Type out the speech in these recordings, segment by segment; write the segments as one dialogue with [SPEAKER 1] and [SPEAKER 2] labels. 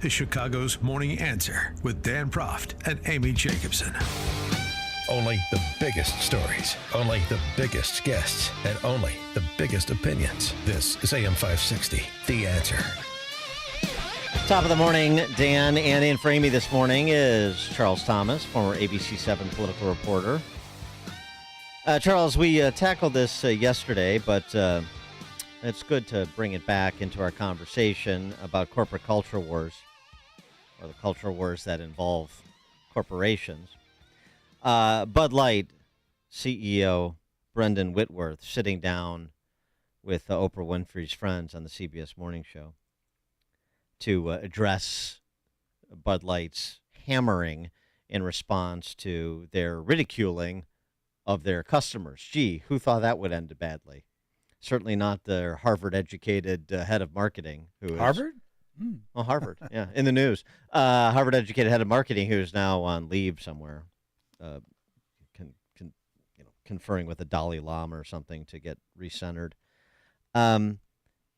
[SPEAKER 1] is Chicago's Morning Answer with Dan Proft and Amy Jacobson.
[SPEAKER 2] Only the biggest stories, only the biggest guests, and only the biggest opinions. This is AM 560, The Answer.
[SPEAKER 3] Top of the morning, Dan, and in for Amy this morning is Charles Thomas, former ABC 7 political reporter. Charles, we tackled this yesterday, but it's good to bring it back into our conversation about corporate culture wars, or the culture wars that involve corporations. Bud Light CEO Brendan Whitworth sitting down with Oprah Winfrey's friends on the CBS Morning Show to address Bud Light's hammering in response to their ridiculing of their customers. Gee, who thought that would end badly? Certainly not their Harvard-educated head of marketing.
[SPEAKER 4] Harvard?
[SPEAKER 3] Oh, Harvard, yeah, in the news. Harvard-educated head of marketing who is now on leave somewhere, conferring with the Dalai Lama or something to get recentered.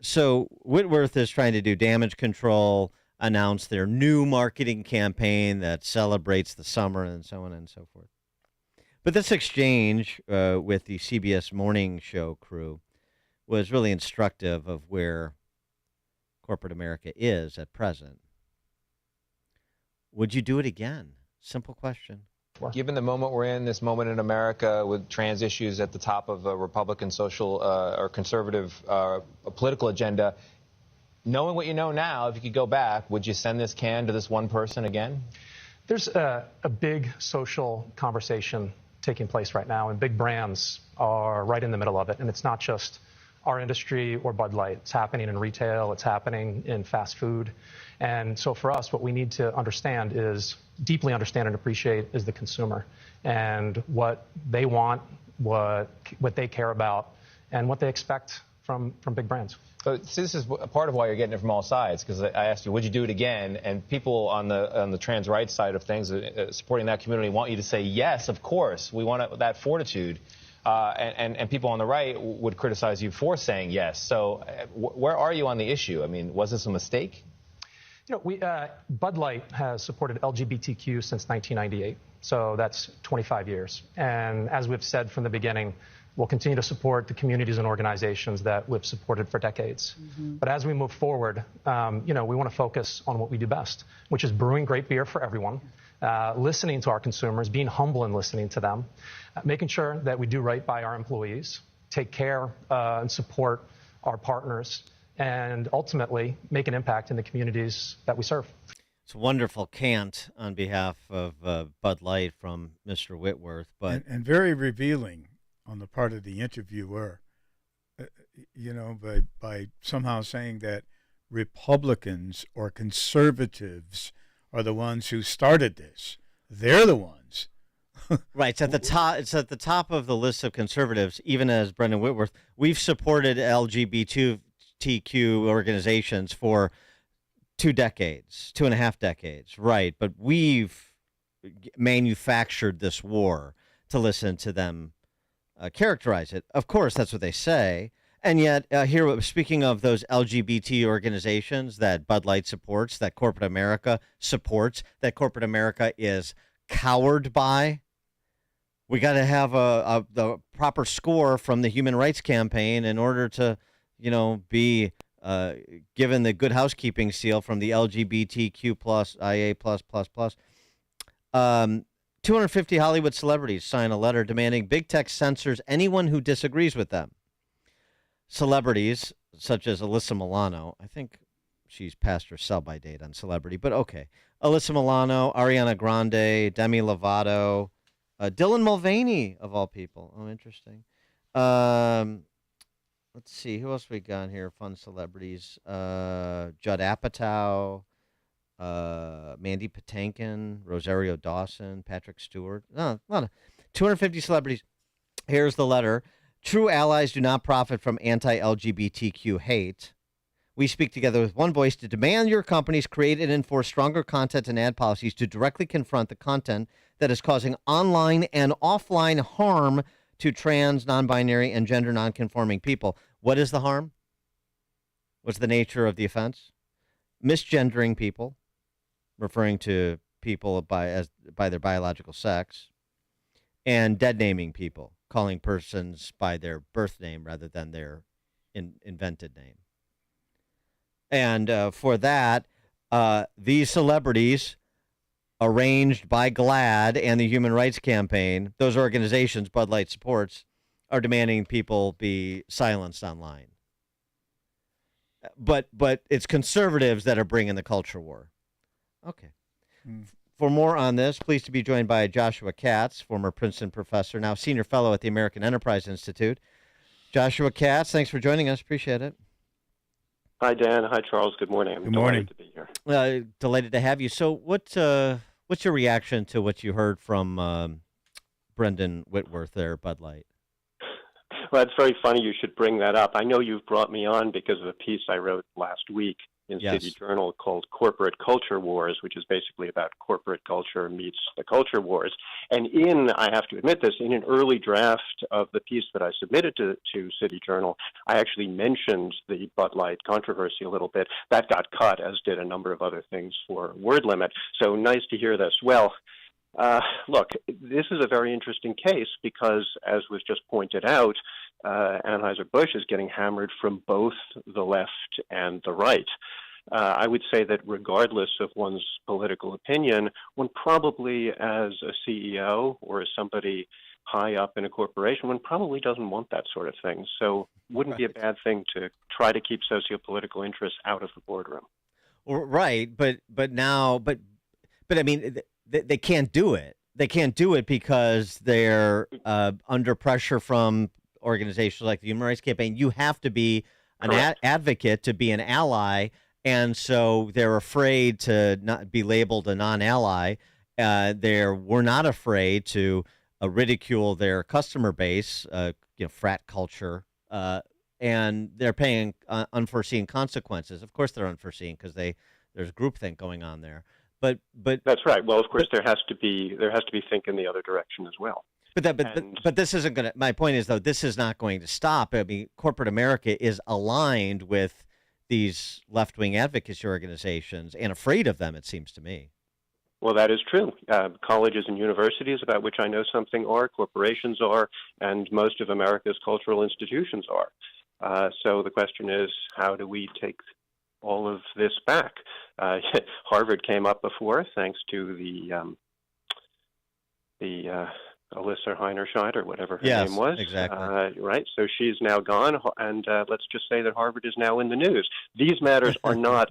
[SPEAKER 3] So Whitworth is trying to do damage control, announce their new marketing campaign that celebrates the summer and so on and so forth. But this exchange with the CBS Morning Show crew was really instructive of where corporate America is at present. Would you do it again? Simple question.
[SPEAKER 5] Given the moment we're in, this moment in America with trans issues at the top of a Republican social or conservative political agenda, knowing what you know now, if you could go back, would you send this can to this one person again?
[SPEAKER 6] There's a big social conversation taking place right now, and big brands are right in the middle of it. And it's not just our industry or Bud Light. It's happening in retail. It's happening in fast food. And so for us, what we need to understand is, deeply understand and appreciate, is the consumer and what they want, what they care about, and what they expect from big brands.
[SPEAKER 5] So this is part of why you're getting it from all sides, because I asked you, would you do it again? And people on the trans rights side of things, supporting that community, want you to say, yes, of course, we want that fortitude. And people on the right would criticize you for saying yes. So where are you on the issue? I mean, was this a mistake?
[SPEAKER 6] You know, Bud Light has supported LGBTQ since 1998, so that's 25 years. And as we've said from the beginning, we'll continue to support the communities and organizations that we've supported for decades. Mm-hmm. But as we move forward, we want to focus on what we do best, which is brewing great beer for everyone, listening to our consumers, being humble and listening to them, making sure that we do right by our employees, take care and support our partners, and ultimately make an impact in the communities that we serve.
[SPEAKER 3] It's a wonderful cant on behalf of Bud Light from Mr. Whitworth, but
[SPEAKER 4] and very revealing on the part of the interviewer, by somehow saying that Republicans or conservatives are the ones who started this. They're the ones.
[SPEAKER 3] Right. It's at the top. It's at the top of the list of conservatives. Even as Brendan Whitworth, we've supported LGBTQ organizations for 2.5 decades. Right. But we've manufactured this war to listen to them characterize it. Of course, that's what they say. And yet, here, speaking of those LGBT organizations that Bud Light supports, that corporate America supports, that corporate America is cowered by, we got to have the proper score from the Human Rights Campaign in order to, be given the good housekeeping seal from the LGBTQ plus IA plus. 250 Hollywood celebrities sign a letter demanding big tech censors anyone who disagrees with them. Celebrities such as Alyssa Milano, I think she's past her sell-by date on celebrity, but okay. Alyssa Milano, Ariana Grande, Demi Lovato, Dylan Mulvaney, of all people. Oh, interesting. Let's see, who else we got here? Fun celebrities. Judd Apatow, Mandy Patinkin, Rosario Dawson, Patrick Stewart. A lot of 250 celebrities. Here's the letter. True allies do not profit from anti-LGBTQ hate. We speak together with one voice to demand your companies create and enforce stronger content and ad policies to directly confront the content that is causing online and offline harm to trans, non-binary, and gender non-conforming people. What is the harm? What's the nature of the offense? Misgendering people, referring to people by their biological sex, and dead naming people, calling persons by their birth name rather than their invented name. And for that, these celebrities, arranged by GLAAD and the Human Rights Campaign, those organizations Bud Light supports, are demanding people be silenced online. But it's conservatives that are bringing the culture war. Okay. For more on this, pleased to be joined by Joshua Katz, former Princeton professor, now senior fellow at the American Enterprise Institute. Joshua Katz, thanks for joining us. Appreciate it.
[SPEAKER 7] Hi, Dan. Hi, Charles. Good morning. I'm delighted to be here.
[SPEAKER 3] Delighted to have you. So what's your reaction to what you heard from Brendan Whitworth there at Bud Light?
[SPEAKER 7] Well, it's very funny you should bring that up. I know you've brought me on because of a piece I wrote last week in City Journal called Corporate Culture Wars, which is basically about corporate culture meets the culture wars. And I have to admit this, in an early draft of the piece that I submitted to City Journal, I actually mentioned the Bud Light controversy a little bit. That got cut, as did a number of other things for word limit. So nice to hear this. Well, look, this is a very interesting case because, as was just pointed out, Anheuser-Busch is getting hammered from both the left and the right. I would say that regardless of one's political opinion, one probably, as a CEO or as somebody high up in a corporation, one probably doesn't want that sort of thing. So it wouldn't be a bad thing to try to keep sociopolitical interests out of the boardroom.
[SPEAKER 3] Right, but I mean, they can't do it. They can't do it because they're under pressure from organizations like the Human Rights Campaign. You have to be an advocate to be an ally, and so they're afraid to not be labeled a non-ally. We're not afraid to ridicule their customer base, frat culture, and they're paying unforeseen consequences. Of course, they're unforeseen because there's groupthink going on there. But
[SPEAKER 7] that's right. Well, of course, there has to be think in the other direction as well.
[SPEAKER 3] But this isn't going to. My point is, though, this is not going to stop. I mean, corporate America is aligned with these left-wing advocacy organizations and afraid of them. It seems to me.
[SPEAKER 7] Well, that is true. Colleges and universities, about which I know something, are, corporations are, and most of America's cultural institutions are. So the question is, how do we take all of this back? Harvard came up before, thanks to the Alyssa Heiner-Scheider, whatever her name was.
[SPEAKER 3] Exactly.
[SPEAKER 7] Right. So she's now gone, and let's just say that Harvard is now in the news. These matters are not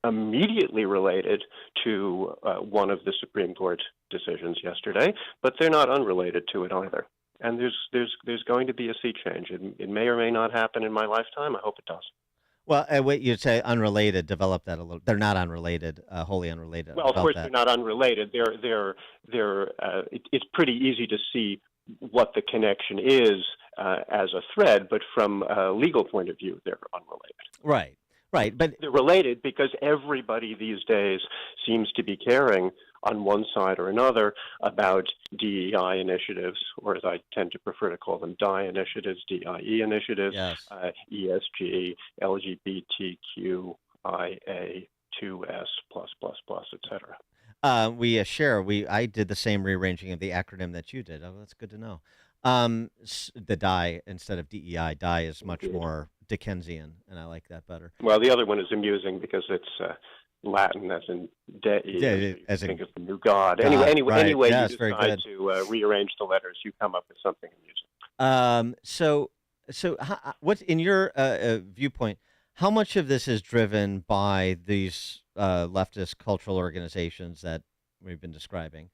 [SPEAKER 7] immediately related to one of the Supreme Court decisions yesterday, but they're not unrelated to it either. And there's going to be a sea change. It may or may not happen in my lifetime. I hope it does.
[SPEAKER 3] Well, wait, you'd say unrelated. Develop that a little. They're not unrelated, wholly unrelated.
[SPEAKER 7] Well, of course, they're not unrelated. It's pretty easy to see what the connection is as a thread, but from a legal point of view, they're unrelated.
[SPEAKER 3] Right. But
[SPEAKER 7] they're related because everybody these days seems to be caring on one side or another about DEI initiatives, or as I tend to prefer to call them, DIE initiatives, DIE initiatives, ESG, LGBTQIA, 2S+++, etc.
[SPEAKER 3] We share. I did the same rearranging of the acronym that you did. Oh, that's good to know. The DIE instead of DEI. DIE is much more Dickensian, and I like that better.
[SPEAKER 7] Well, the other one is amusing because it's Latin, as in Dei, as in think of the new God. Anyway, you decide to rearrange the letters, you come up with something amusing.
[SPEAKER 3] So what's in your viewpoint? How much of this is driven by these leftist cultural organizations that we've been describing,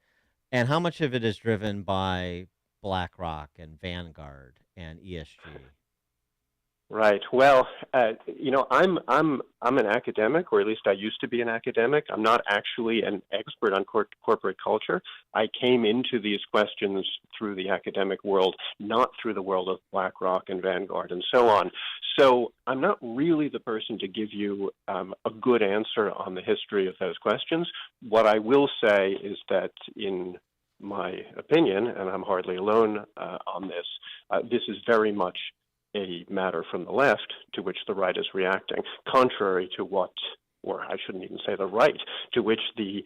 [SPEAKER 3] and how much of it is driven by BlackRock and Vanguard and ESG?
[SPEAKER 7] Right. Well, I'm an academic, or at least I used to be an academic. I'm not actually an expert on corporate culture. I came into these questions through the academic world, not through the world of BlackRock and Vanguard and so on. So I'm not really the person to give you a good answer on the history of those questions. What I will say is that in my opinion, and I'm hardly alone on this, this is very much a matter from the left to which the right is reacting, contrary to what or I shouldn't even say the right, to which the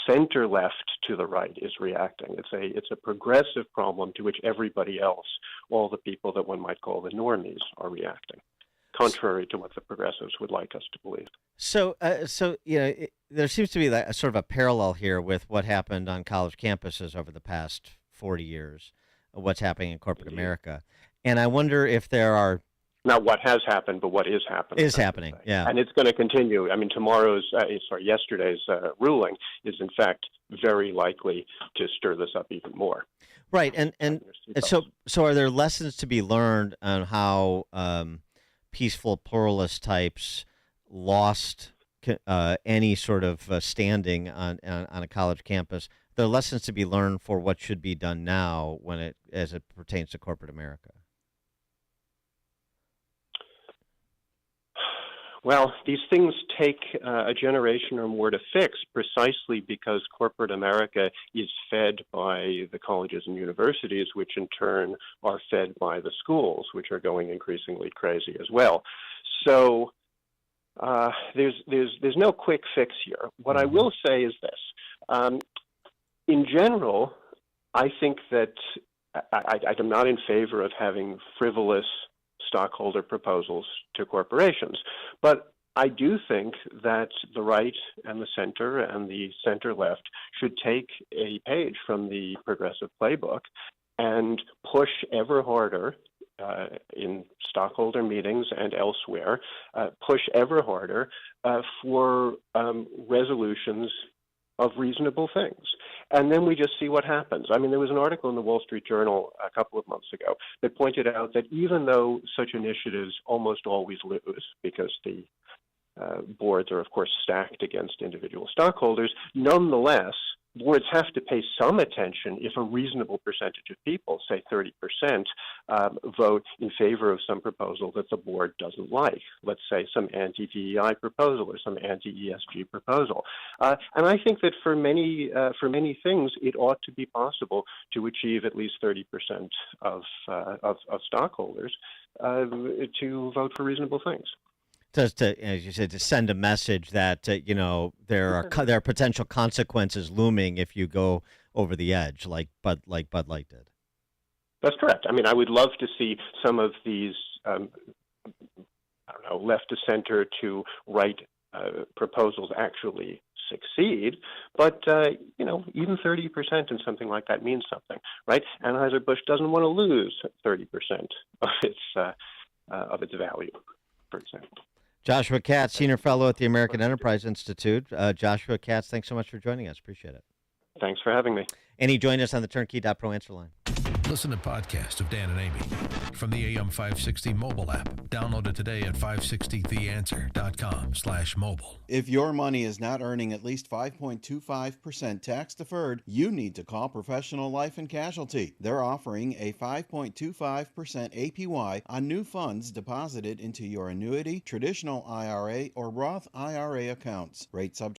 [SPEAKER 7] center left to the right is reacting. It's a progressive problem to which everybody else, all the people that one might call the normies, are reacting, contrary to what the progressives would like us to believe.
[SPEAKER 3] So there seems to be a sort of a parallel here with what happened on college campuses over the past 40 years, what's happening in corporate America. And I wonder if there are...
[SPEAKER 7] Not what has happened, but what is happening.
[SPEAKER 3] Is happening, yeah.
[SPEAKER 7] And it's going to continue. I mean, yesterday's ruling is, in fact, very likely to stir this up even more.
[SPEAKER 3] Right, and so are there lessons to be learned on how peaceful pluralist types lost any sort of standing on a college campus? There are lessons to be learned for what should be done now as it pertains to corporate America.
[SPEAKER 7] Well, these things take a generation or more to fix, precisely because corporate America is fed by the colleges and universities, which in turn are fed by the schools, which are going increasingly crazy as well. So there's no quick fix here. What I will say is this. In general, I think that I'm not in favor of having frivolous stockholder proposals to corporations. But I do think that the right and the center left should take a page from the progressive playbook and push ever harder in stockholder meetings and elsewhere, push ever harder for resolutions of reasonable things. And then we just see what happens. I mean, there was an article in the Wall Street Journal a couple of months ago that pointed out that even though such initiatives almost always lose, because the boards are, of course, stacked against individual stockholders, nonetheless, boards have to pay some attention if a reasonable percentage of people, say 30%, vote in favor of some proposal that the board doesn't like. Let's say some anti-DEI proposal or some anti-ESG proposal. And I think that for many things, it ought to be possible to achieve at least 30% of stockholders to vote for reasonable things.
[SPEAKER 3] Just to, as you said, to send a message that there are potential consequences looming if you go over the edge, like Bud Light did.
[SPEAKER 7] That's correct. I mean, I would love to see some of these, left to center to right proposals actually succeed. But even 30% in something like that means something, right? Anheuser-Busch doesn't want to lose 30% of its value, for example.
[SPEAKER 3] Joshua Katz, Senior Fellow at the American Enterprise Institute. Joshua Katz, thanks so much for joining us. Appreciate it.
[SPEAKER 7] Thanks for having me.
[SPEAKER 3] And he joined us on the Turnkey.Pro answer line.
[SPEAKER 2] Listen to podcasts of Dan and Amy from the AM 560 mobile app. Download it today at 560theanswer.com/mobile.
[SPEAKER 8] If your money is not earning at least 5.25% tax deferred, you need to call Professional Life and Casualty. They're offering a 5.25% APY on new funds deposited into your annuity, traditional IRA, or Roth IRA accounts. Rate subject